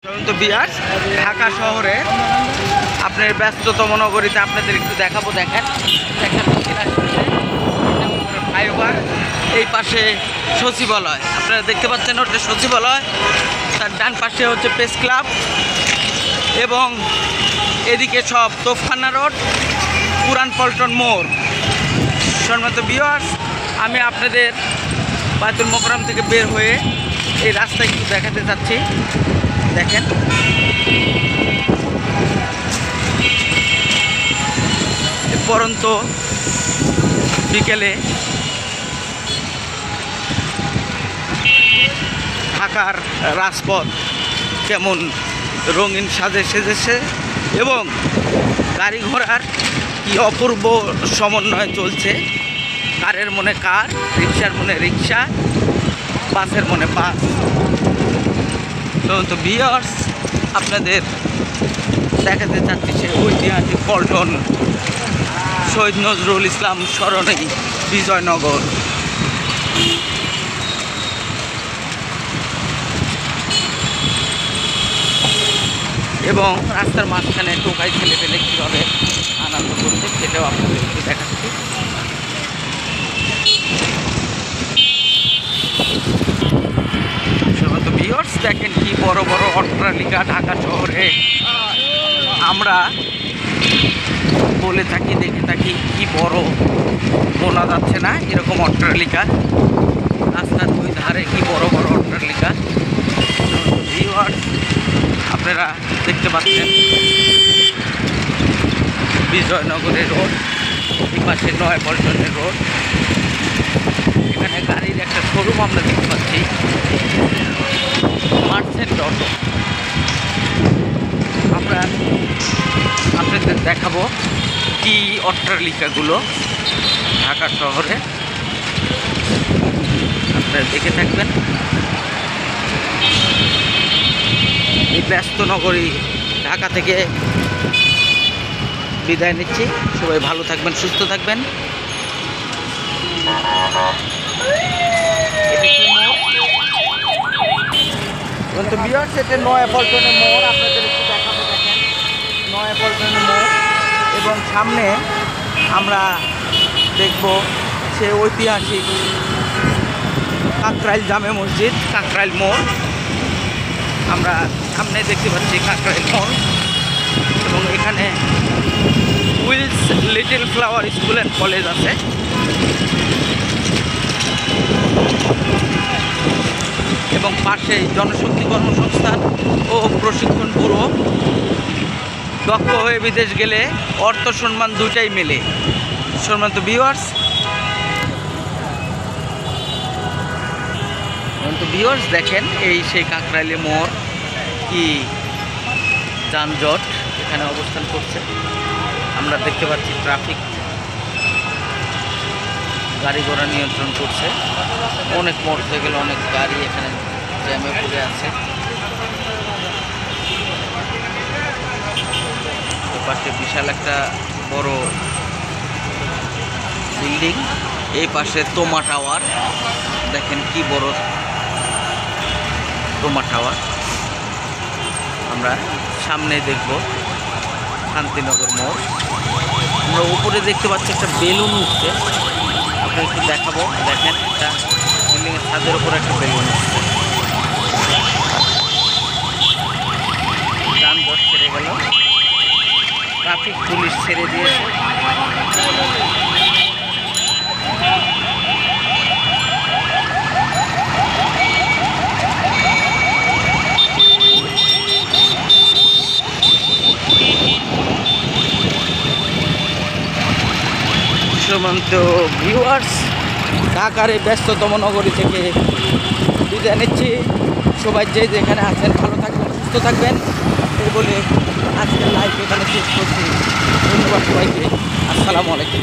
তো বিয়ার্স ঢাকা শহরে আপনার ব্যস্ততম নগরীতে আপনাদের একটু দেখাবো। দেখেন ফ্লাইওভার, এই পাশে সচিবালয়, আপনারা দেখতে পাচ্ছেন ওটা সচিবালয়, তার ডান পাশে হচ্ছে প্রেস ক্লাব এবং এদিকে সব তোফখানা রোড, পুরান পল্টন মোড়। সম্মানিত ভিউয়ার্স, আমি আপনাদের বায়তুল মোকাররম থেকে বের হয়ে এই রাস্তা একটু দেখাতে চাচ্ছি। দেখেন পরন্ত বিকেলে ঢাকার রাজপথ কেমন রঙিন সাজে সেজেছে এবং গাড়ি ঘোড়ার কি অপূর্ব সমন্বয় চলছে। কারের মনে কার, রিক্সার মনে রিক্সা, বাসের মনে বাস। তো ভিউয়ার্স, আপনাদের দেখাতে চাচ্ছি সে ঐতিহাসিক পল্টন শহীদ নজরুল ইসলাম স্মরণী বিজয়নগর। এবং রাস্তার মাঝখানে টোকাই ছেলে পেলে কীভাবে আনন্দ করছে সেটাও আপনাদের একটু দেখাচ্ছি। তো ভিউয়ার্স, দেখেন কি বড় বড় অট্টালিকা ঢাকা শহরে। আমরা বলে থাকি, দেখে থাকি কি বড় বোনা যাচ্ছে না এরকম অট্টালিকা, রাস্তার দুই ধারে কি বড় বড় অট্টালিকা। ভিউয়ার্স, আপনারা দেখতে পাচ্ছেন বিজয়নগরের রোড, এই পাশে নয় পল্টনের রোড। এখানে গাড়ির একটা শোরুম আমরা দেখতে পাচ্ছি, মার্চেন্ট অটো। আমরা আপনাদের দেখাবো কি অট্টালিকাগুলো ঢাকা শহরে, আপনারা দেখে থাকবেন। এই ব্যস্ত নগরী ঢাকা থেকে বিদায় নিচ্ছি। সবাই ভালো থাকবেন, সুস্থ থাকবেন। তো ভিউয়ার্স, এটা নয়া পল্টনের মোড়, আপনাদের একটু দেখাবো। দেখেন নয়া পল্টনের মোড় এবং সামনে আমরা দেখব সে ঐতিহাসিক কাকরাইল জামে মসজিদ, কাকরাইল মোড়। আমরা সামনে দেখতে পাচ্ছি কাকরাইল মোড় এবং এখানে Wills Little Flower school and college আছে। এবং পাশে জনশক্তি কর্মসংস্থান ও প্রশিক্ষণ ব্যুরো। দক্ষ হয়ে বিদেশ গেলে অর্থ সম্মান দুটাই মেলে। সম্মানিত ভিউয়ার্স, দেখেন এই সেই কাকরাইলে মোড়, কি যানজট এখানে অবস্থান করছে। আমরা দেখতে পাচ্ছি ট্রাফিক গাড়ি ঘোড়া নিয়ন্ত্রণ করছে। অনেক মোটরসাইকেল, অনেক গাড়ি এখানে জ্যামে পড়ে আছে। পাশে বিশাল একটা বড় বিল্ডিং, এই পাশে তোমা টাওয়ার। দেখেন কি বড় তোমা টাওয়ার। আমরা সামনে দেখব শান্তিনগর মোড়। আমরা উপরে দেখতে পাচ্ছি একটা বেলুন উঠছে, আপনাকে একটু দেখাবো। দেখেন একটা বিল্ডিংয়ের ছাদের উপর একটা বেলুন উঠছে। যানজট ছেড়ে গেল, ট্রাফিক পুলিশ ছেড়ে দিয়েছে। সম্মানিত ভিউয়ার্স, ঢাকার এই ব্যস্ততম নগরী থেকে বিদায় নিচ্ছি। সবাই যে যেখানে আছেন ভালো থাকবেন, সুস্থ থাকবেন এই বলে আজকের লাইভ এখানে শেষ করছি। ধন্যবাদ সবাইকে। আসসালামু আলাইকুম।